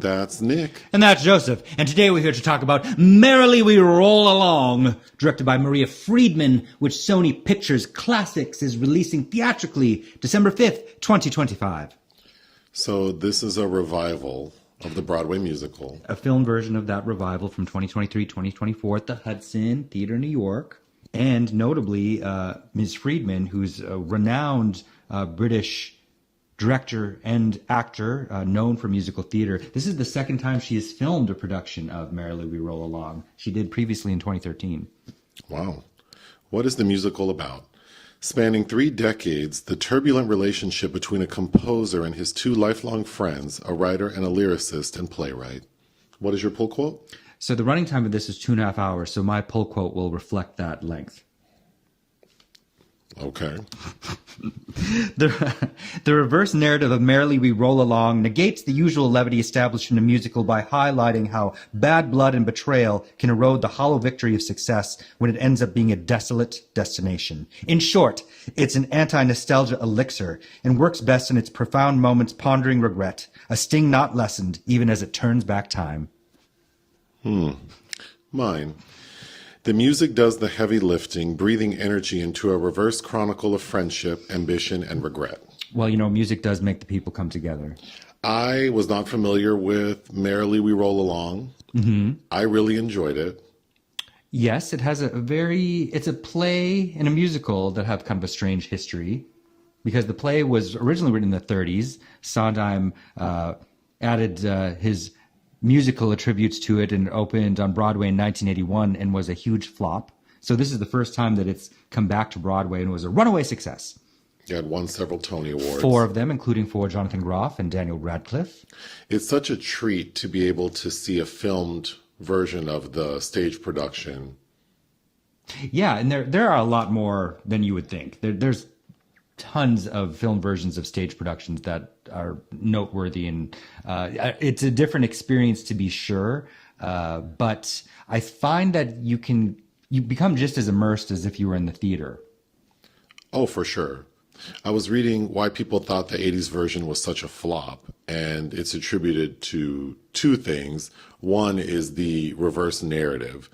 That's Nick. And that's Joseph. And today we're here to talk about Merrily We Roll Along, directed by Maria Friedman, which Sony Pictures Classics is releasing theatrically December 5th, 2025. So this is a revival of the Broadway musical. A film version of that revival from 2023-2024 at the Hudson Theater, New York. And notably, Ms. Friedman, who's a renowned British director and actor known for musical theater. This is the second time she has filmed a production of Merrily We Roll Along. She did previously in 2013. Wow. What is the musical about? Spanning 3 decades, the turbulent relationship between a composer and his 2 lifelong friends, a writer and a lyricist and playwright. What is your pull quote? So the running time of this is 2.5 hours, so my pull quote will reflect that length. Okay. The reverse narrative of Merrily We Roll Along negates the usual levity established in a musical by highlighting how bad blood and betrayal can erode the hollow victory of success when it ends up being a desolate destination. In short, it's an anti-nostalgia elixir and works best in its profound moments pondering regret, a sting not lessened even as it turns back time. Mine. The music does the heavy lifting, breathing energy into a reverse chronicle of friendship, ambition, and regret. Well, you know, music does make the people come together. I was not familiar with Merrily We Roll Along. Mm-hmm. I really enjoyed it. Yes, it has it's a play and a musical that have kind of a strange history because the play was originally written in the 30s. Sondheim added his musical attributes to it and opened on Broadway in 1981 and was a huge flop. So this is the first time that it's come back to Broadway and was a runaway success. It had won several Tony Awards. 4 of them, including for Jonathan Groff and Daniel Radcliffe. It's such a treat to be able to see a filmed version of the stage production. Yeah, and there are a lot more than you would think. There's tons of film versions of stage productions that are noteworthy, and it's a different experience to be sure. But I find that you become just as immersed as if you were in the theater. Oh, for sure. I was reading why people thought the 80s version was such a flop, and it's attributed to 2 things. One is the reverse narrative.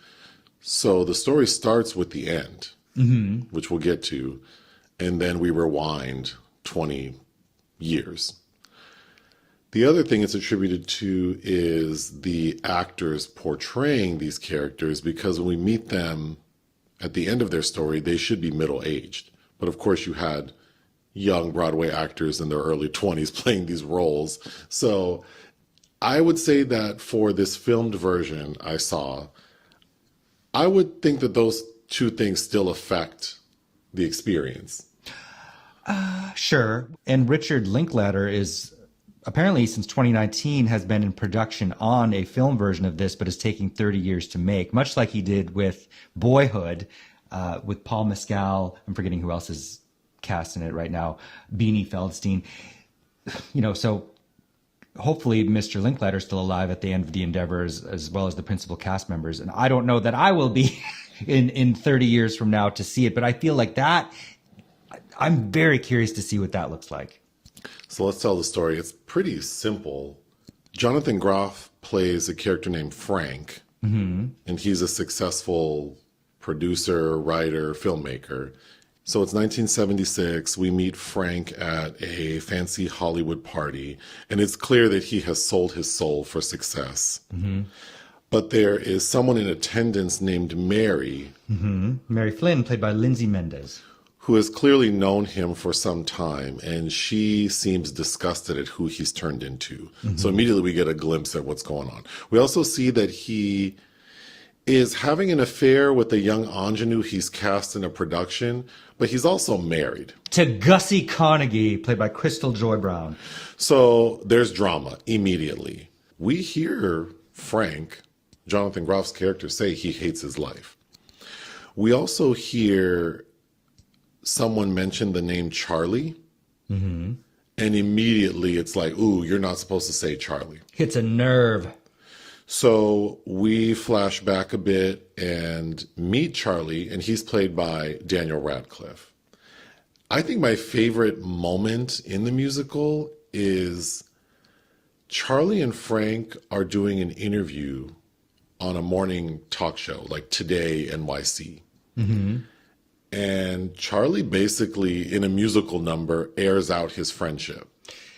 So the story starts with the end, which we'll get to, and then we rewind 20 years. The other thing it's attributed to is the actors portraying these characters, because when we meet them at the end of their story, they should be middle-aged. But of course, you had young Broadway actors in their early 20s playing these roles. So I would say that for this filmed version I saw, I would think that those 2 things still affect the experience. Sure. And Richard Linklater is apparently since 2019 has been in production on a film version of this, but is taking 30 years to make, much like he did with Boyhood, with Paul Mescal. I'm forgetting who else is cast in it right now. Beanie Feldstein. You know, so hopefully Mr. Linklater is still alive at the end of the endeavor, as well as the principal cast members. And I don't know that I will be in 30 years from now to see it, but I feel like that, I'm very curious to see what that looks like. So let's tell the story. It's pretty simple. Jonathan Groff plays a character named Frank, and he's a successful producer, writer, filmmaker. So it's 1976. We meet Frank at a fancy Hollywood party, and it's clear that he has sold his soul for success. But there is someone in attendance named Mary. Mary Flynn, played by Lindsay Mendez, who has clearly known him for some time, and she seems disgusted at who he's turned into. So immediately we get a glimpse at what's going on. We also see that he is having an affair with a young ingenue he's cast in a production, but he's also married. To Gussie Carnegie, played by Crystal Joy Brown. So there's drama immediately. We hear Frank, Jonathan Groff's character, say he hates his life. We also hear someone mention the name Charlie, and immediately it's like, ooh, you're not supposed to say Charlie. Hits a nerve. So we flash back a bit and meet Charlie, and he's played by Daniel Radcliffe. I think my favorite moment in the musical is Charlie and Frank are doing an interview on a morning talk show, like Today NYC. And Charlie basically, in a musical number, airs out his friendship.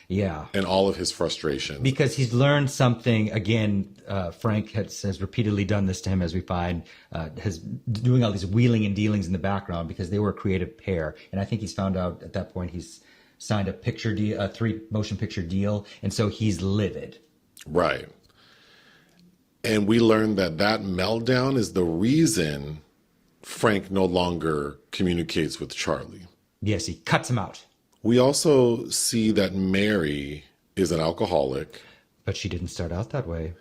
Yeah. And all of his frustration. Because he's learned something. Again, Frank has repeatedly done this to him, as we find, has doing all these wheeling and dealings in the background because they were a creative pair. And I think he's found out at that point he's signed a 3 motion picture deal. And so he's livid. Right. And we learned that meltdown is the reason Frank no longer communicates with Charlie. Yes, he cuts him out. We also see that Mary is an alcoholic. But she didn't start out that way.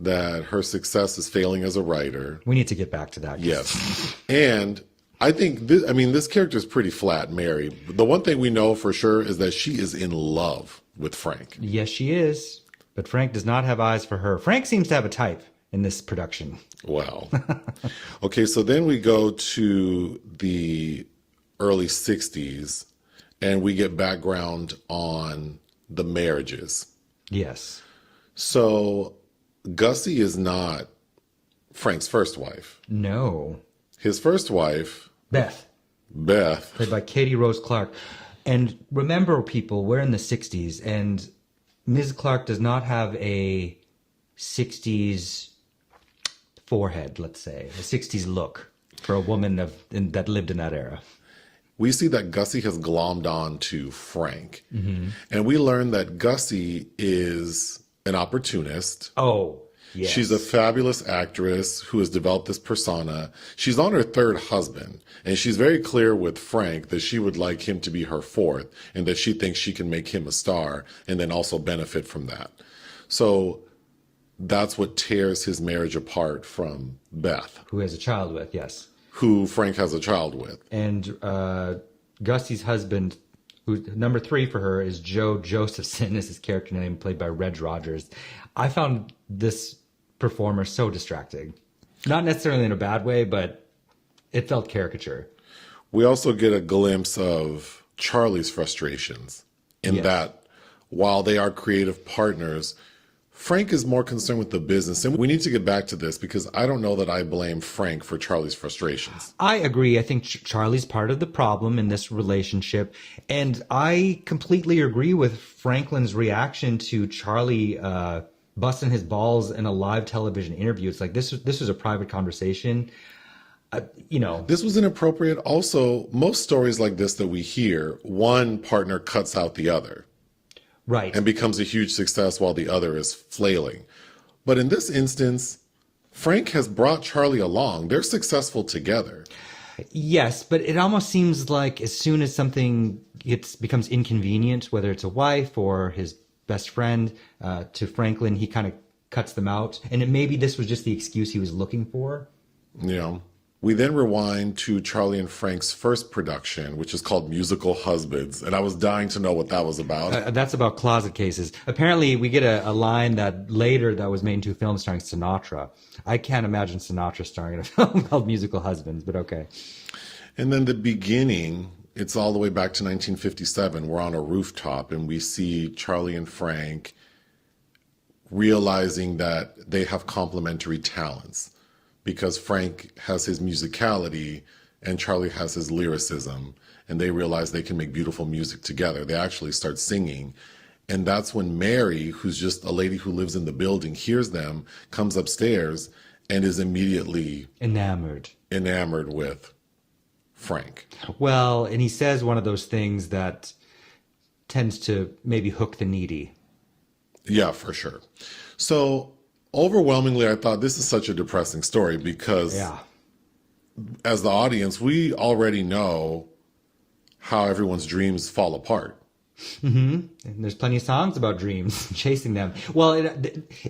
That her success is failing as a writer. We need to get back to that. Yes. And I think, this character is pretty flat, Mary. The one thing we know for sure is that she is in love with Frank. Yes, she is. But Frank does not have eyes for her. Frank seems to have a type in this production. Wow. Okay, so then we go to the early 60s. And we get background on the marriages. Yes. So Gussie is not Frank's first wife. No. His first wife, Beth. Played by Katie Rose Clark. And remember, people, we're in the 60s, and Ms. Clark does not have a 60s forehead, let's say, a 60s look for a woman that lived in that era. We see that Gussie has glommed on to Frank. And we learn that Gussie is an opportunist. Oh, yes. She's a fabulous actress who has developed this persona. She's on her third husband, and she's very clear with Frank that she would like him to be her fourth, and that she thinks she can make him a star and then also benefit from that. So that's what tears his marriage apart from Beth. Who has a child with, yes. Who Frank has a child with. And Gussie's husband, who number 3 for her, is Joe Josephson, is his character name, played by Reg Rogers. I found this performer so distracting. Not necessarily in a bad way, but it felt caricature. We also get a glimpse of Charlie's frustrations in that while they are creative partners, Frank is more concerned with the business. And we need to get back to this because I don't know that I blame Frank for Charlie's frustrations. I agree. I think Charlie's part of the problem in this relationship. And I completely agree with Franklin's reaction to Charlie busting his balls in a live television interview. It's like this was a private conversation. This was inappropriate. Also, most stories like this that we hear, one partner cuts out the other. Right. And becomes a huge success while the other is flailing. But in this instance, Frank has brought Charlie along. They're successful together. Yes, but it almost seems like as soon as something becomes inconvenient, whether it's a wife or his best friend, to Franklin, he kind of cuts them out. And maybe this was just the excuse he was looking for. Yeah. We then rewind to Charlie and Frank's first production, which is called Musical Husbands. And I was dying to know what that was about. That's about closet cases. Apparently, we get a line that later that was made into a film starring Sinatra. I can't imagine Sinatra starring in a film called Musical Husbands, but okay. And then the beginning, it's all the way back to 1957. We're on a rooftop and we see Charlie and Frank realizing that they have complementary talents. Because Frank has his musicality and Charlie has his lyricism, and they realize they can make beautiful music together. They actually start singing. And that's when Mary, who's just a lady who lives in the building, hears them, comes upstairs, and is immediately enamored with Frank. Well, and he says one of those things that tends to maybe hook the needy. Yeah, for sure. So overwhelmingly, I thought this is such a depressing story because as the audience, we already know how everyone's dreams fall apart. And there's plenty of songs about dreams, chasing them. Well,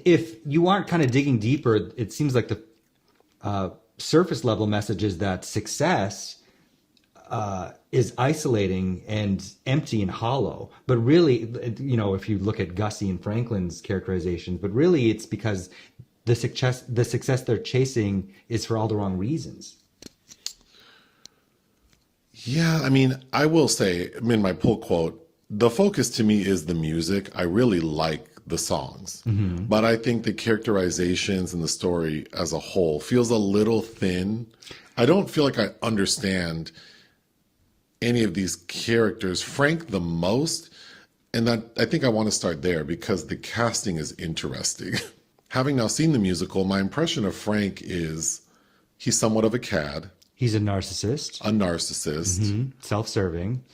if you aren't kind of digging deeper, it seems like the surface level message is that success is isolating and empty and hollow. But really, if you look at Gussie and Franklin's characterizations, but really it's because the success they're chasing is for all the wrong reasons. Yeah, I will say, in my pull quote, the focus to me is the music. I really like the songs. But I think the characterizations and the story as a whole feels a little thin. I don't feel like I understand any of these characters. Frank the most, and that I think I want to start there because the casting is interesting. Having now seen the musical, my impression of Frank is he's somewhat of a cad. He's a narcissist. Self-serving.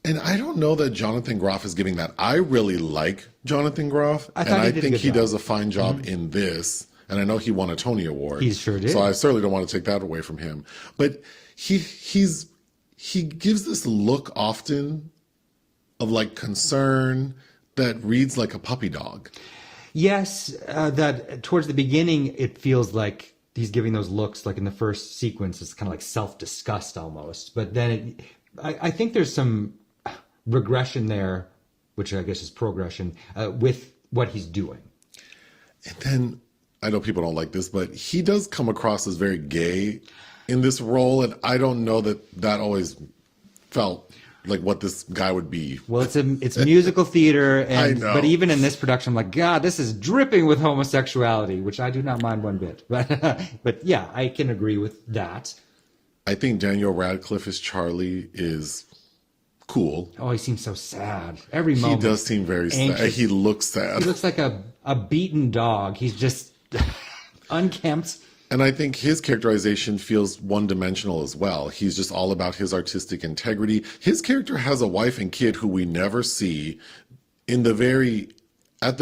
And I don't know that Jonathan Groff is giving that. I really like Jonathan Groff. I think he does a fine job in this. And I know he won a Tony Award. He sure did. So I certainly don't want to take that away from him. But he gives this look often of like concern that reads like a puppy dog. Yes, that towards the beginning, it feels like he's giving those looks, like in the first sequence, it's kind of like self-disgust almost. But then I think there's some regression there, which I guess is progression, with what he's doing. And then, I know people don't like this, but he does come across as very gay in this role. And I don't know that always felt like what this guy would be. Well, it's musical theater, I know. But even in this production, I'm like, God, this is dripping with homosexuality, which I do not mind one bit. But yeah, I can agree with that. I think Daniel Radcliffe as Charlie is cool. Oh, he seems so sad. Every moment. He does seem very sad. He looks sad. He looks like a beaten dog. He's just unkempt. And I think his characterization feels one-dimensional as well. He's just all about his artistic integrity. His character has a wife and kid who we never see at the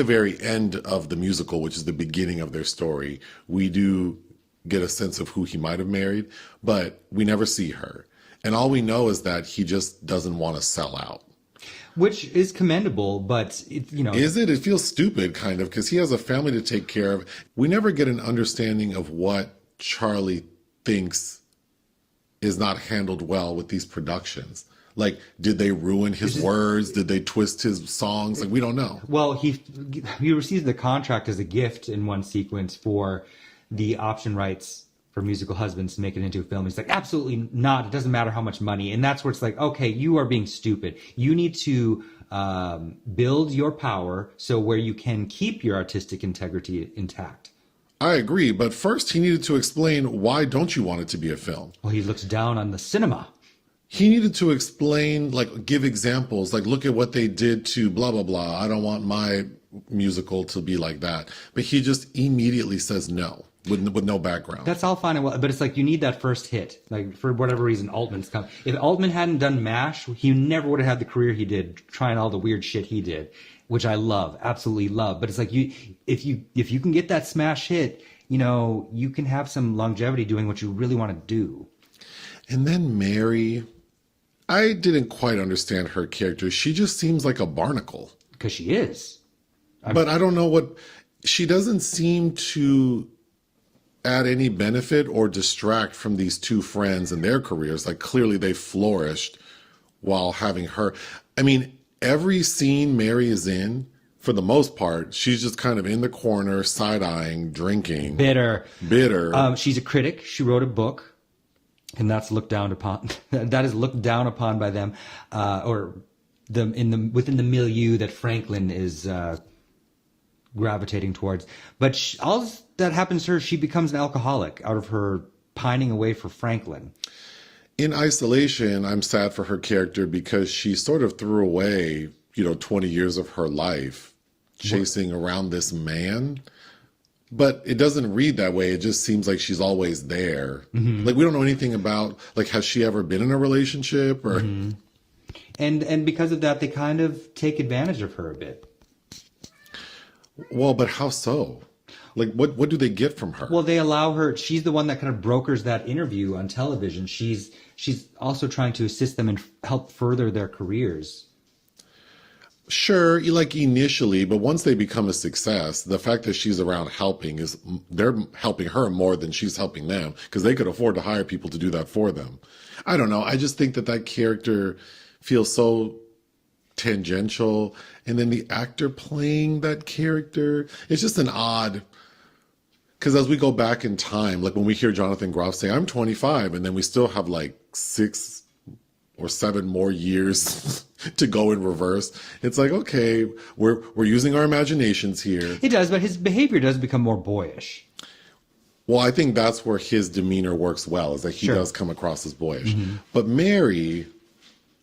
very end of the musical, which is the beginning of their story. We do get a sense of who he might have married, but we never see her. And all we know is that he just doesn't want to sell out. Which is commendable, but Is it? It feels stupid, kind of, because he has a family to take care of. We never get an understanding of what Charlie thinks is not handled well with these productions. Like, did they ruin his words? Did they twist his songs? Like, we don't know. Well, he receives the contract as a gift in one sequence for the option rights for Musical Husbands to make it into a film. He's like, absolutely not. It doesn't matter how much money. And that's where it's like, okay, you are being stupid. You need to build your power so where you can keep your artistic integrity intact. I agree. But first, he needed to explain, why don't you want it to be a film? Well, he looks down on the cinema. He needed to explain, like, give examples, like, look at what they did to blah, blah, blah. I don't want my musical to be like that. But he just immediately says no. With no background. That's all fine and well, but it's like you need that first hit. Like, for whatever reason, Altman's come. If Altman hadn't done MASH, he never would have had the career he did, trying all the weird shit he did, which I love, absolutely love. But it's like if you can get that smash hit, you can have some longevity doing what you really want to do. And then Mary, I didn't quite understand her character. She just seems like a barnacle. Because she is. But I don't know she doesn't seem to add any benefit or distract from these two friends and their careers. Like, clearly they flourished while having her. I mean, every scene Mary is in, for the most part, she's just kind of in the corner, side-eyeing, drinking. Bitter. She's a critic. She wrote a book, and that's looked down upon. That is looked down upon by them, within the milieu that Franklin is gravitating towards. But all that happens to her, she becomes an alcoholic out of her pining away for Franklin. In isolation, I'm sad for her character because she sort of threw away, 20 years of her life chasing around this man. But it doesn't read that way. It just seems like she's always there. Mm-hmm. Like, we don't know anything about, like, has she ever been in a relationship? Or mm-hmm. And because of that, they kind of take advantage of her a bit. Well, but how so? Like, what do they get from her? Well, they allow her. She's the one that kind of brokers that interview on television. She's also trying to assist them and help further their careers. Sure, like initially, but once they become a success, the fact that she's around helping they're helping her more than she's helping them, because they could afford to hire people to do that for them. I don't know. I just think that character feels so tangential, and then the actor playing that character, it's just an odd. Because as we go back in time, like when we hear Jonathan Groff say, I'm 25, and then we still have like 6 or 7 more years to go in reverse. It's like, okay, we're using our imaginations here. It does, but his behavior does become more boyish. Well, I think that's where his demeanor works well, is that he does come across as boyish. But Mary,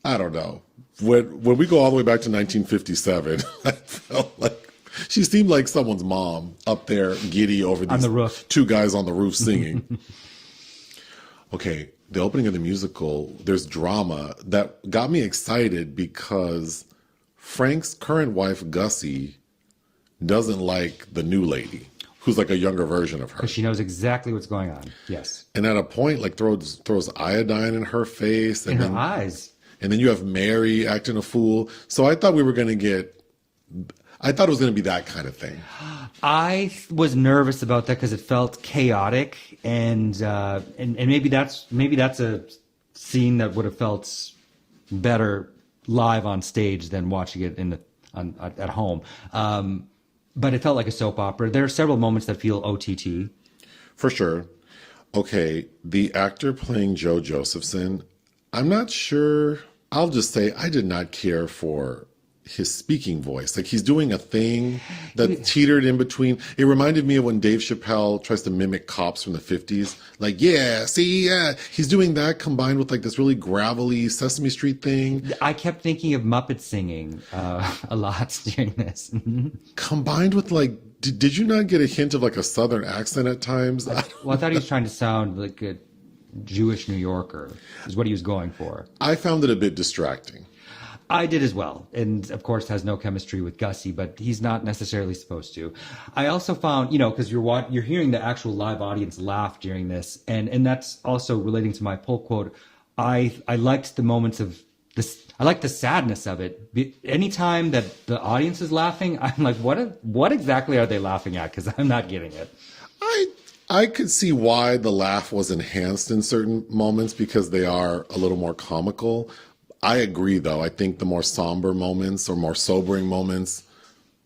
I don't know. When we go all the way back to 1957, I felt like she seemed like someone's mom up there giddy over these on the roof. Two guys on the roof singing. Okay, the opening of the musical, there's drama that got me excited because Frank's current wife, Gussie, doesn't like the new lady, who's like a younger version of her. Because she knows exactly what's going on. Yes. And at a point, like throws iodine in her face. In her eyes. And then you have Mary acting a fool. So I thought we were going to I thought it was going to be that kind of thing. I was nervous about that because it felt chaotic, and maybe that's a scene that would have felt better live on stage than watching it at home. But it felt like a soap opera. There are several moments that feel OTT. For sure. Okay, the actor playing Joe Josephson, I'm not sure. I'll just say I did not care for his speaking voice. Like, he's doing a thing that teetered in between. It reminded me of when Dave Chappelle tries to mimic cops from the 50s. Like, he's doing that combined with like this really gravelly Sesame Street thing. I kept thinking of Muppet singing a lot during this. Combined with like, did you not get a hint of like a Southern accent at times? Well, I thought he was trying to sound like a Jewish New Yorker is what he was going for. I found it a bit distracting. I did as well, and of course has no chemistry with Gussie, but he's not necessarily supposed to. I also found, because you're hearing the actual live audience laugh during this, and that's also relating to my pull quote. I liked the moments of this. I like the sadness of it. Anytime that the audience is laughing, I'm like, what exactly are they laughing at? Because I'm not getting it. I could see why the laugh was enhanced in certain moments because they are a little more comical. I agree, though. I think the more somber moments or more sobering moments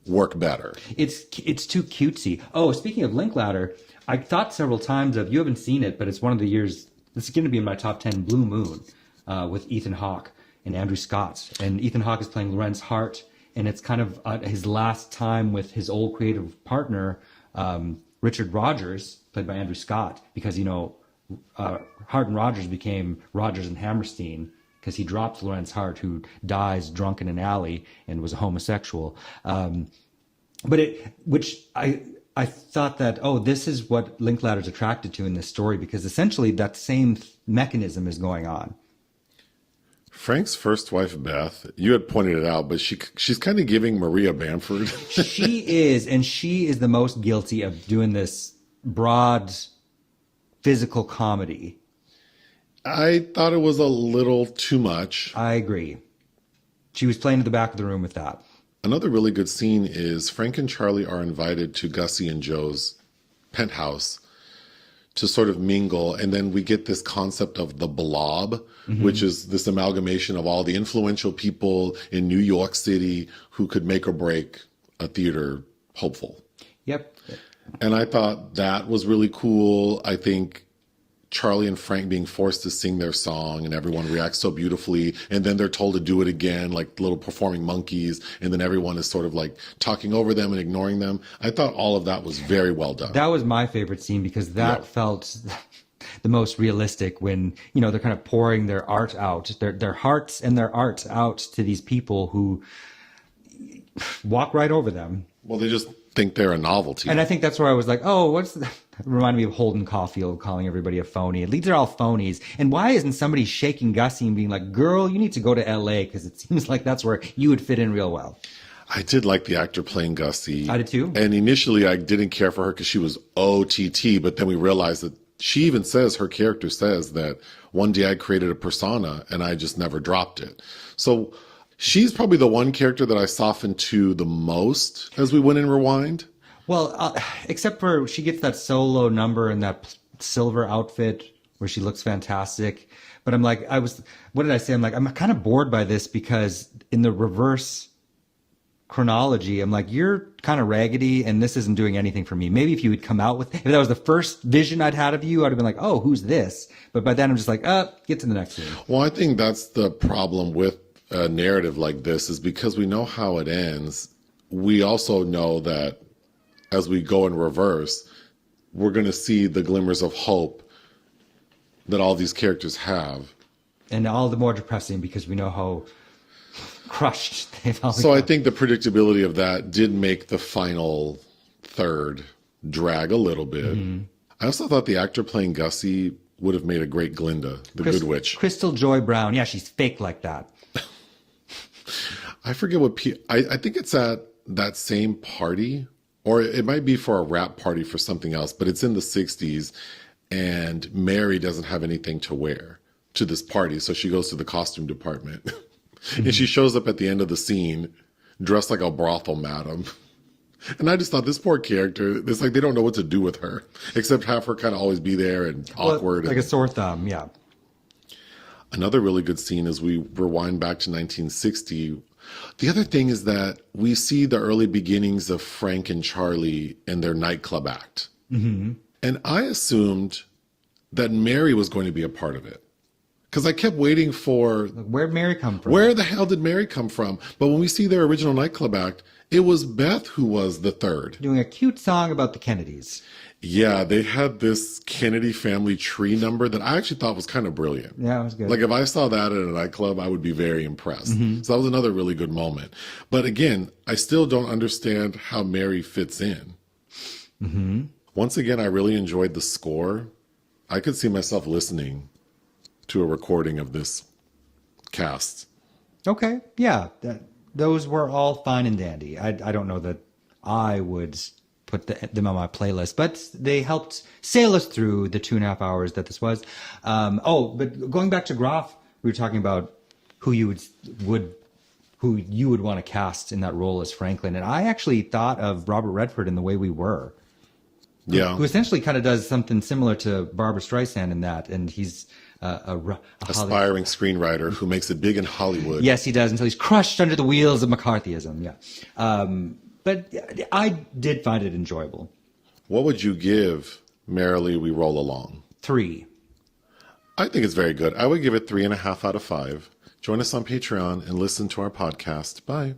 work better. It's too cutesy. Oh, speaking of Linklater, I thought several times of, you haven't seen it, but it's one of the years, this is going to be in my top 10, Blue Moon, with Ethan Hawke and Andrew Scott. And Ethan Hawke is playing Lorenz Hart, and it's kind of his last time with his old creative partner, Richard Rogers, played by Andrew Scott, because, Hart and Rogers became Rogers and Hammerstein, because he dropped Lorenz Hart, who dies drunk in an alley and was a homosexual. Which I thought that, this is what Linklater's attracted to in this story, because essentially that same mechanism is going on. Frank's first wife, Beth, you had pointed it out, but she's kind of giving Maria Bamford. She is, and she is the most guilty of doing this broad physical comedy. I thought it was a little too much. I agree. She was playing in the back of the room with that. Another really good scene is Frank and Charlie are invited to Gussie and Joe's penthouse to sort of mingle. And then we get this concept of the blob, which is this amalgamation of all the influential people in New York City who could make or break a theater hopeful. Yep. And I thought that was really cool. I think Charlie and Frank being forced to sing their song and everyone reacts so beautifully. And then they're told to do it again, like little performing monkeys. And then everyone is sort of like talking over them and ignoring them. I thought all of that was very well done. That was my favorite scene because that felt the most realistic when, they're kind of pouring their art out, their hearts and their art out to these people who walk right over them. Well, they just think they're a novelty. And I think that's where I was like, what's that? It reminded me of Holden Caulfield calling everybody a phony. These are all phonies. And why isn't somebody shaking Gussie and being like, girl, you need to go to LA? Because it seems like that's where you would fit in real well. I did like the actor playing Gussie. I did too. And initially I didn't care for her because she was OTT, but then we realized that she even says, her character says that one day I created a persona and I just never dropped it. So she's probably the one character that I softened to the most as we went in Rewind. Well, except for she gets that solo number in that silver outfit where she looks fantastic. But I'm like, what did I say? I'm like, I'm kind of bored by this because in the reverse chronology, I'm like, you're kind of raggedy and this isn't doing anything for me. Maybe if you would come out with, if that was the first vision I'd had of you, I'd have been like, oh, who's this? But by then I'm just like, get to the next scene. Well, I think that's the problem with a narrative like this is because we know how it ends. We also know that as we go in reverse, we're going to see the glimmers of hope that all these characters have. And all the more depressing because we know how crushed they've all So I become. think the predictability of that did make the final third drag a little bit. I also thought the actor playing Gussie would have made a great Glinda, the Good Witch. Crystal Joy Brown. Yeah, she's fake like that. I forget what I think it's at that same party, or it might be for a rap party for something else, but it's in the 60s, and Mary doesn't have anything to wear to this party, so she goes to the costume department. And she shows up at the end of the scene dressed like a brothel madam. And I just thought, this poor character, it's like they don't know what to do with her, except have her kind of always be there and awkward. Like a sore thumb, yeah. Another really good scene is we rewind back to 1960. The other thing is that we see the early beginnings of Frank and Charlie and their nightclub act. And I assumed that Mary was going to be a part of it, because I kept waiting for, Where'd Mary come from? where the hell did Mary come from? But when we see their original nightclub act, it was Beth who was the third. Doing a cute song about the Kennedys. Yeah, they had this Kennedy family tree number that I actually thought was kind of brilliant. Yeah, it was good. Like if I saw that at a nightclub, I would be very impressed. So that was another really good moment. But again, I still don't understand how Mary fits in. Once again, I really enjoyed the score. I could see myself listening to a recording of this cast. Okay, yeah. Those were all fine and dandy. I don't know that I would put them on my playlist, but they helped sail us through the 2.5 hours that this was. But going back to Groff, we were talking about who you would want to cast in that role as Franklin, and I actually thought of Robert Redford in The Way We Were. Yeah. Who essentially kind of does something similar to Barbra Streisand in that, and he's a Aspiring screenwriter who makes it big in Hollywood. Yes, he does, until he's crushed under the wheels of McCarthyism. Yeah, but I did find it enjoyable. What would you give Merrily We Roll Along? 3. I think it's very good. I would give it 3.5 out of 5. Join us on Patreon and listen to our podcast. Bye.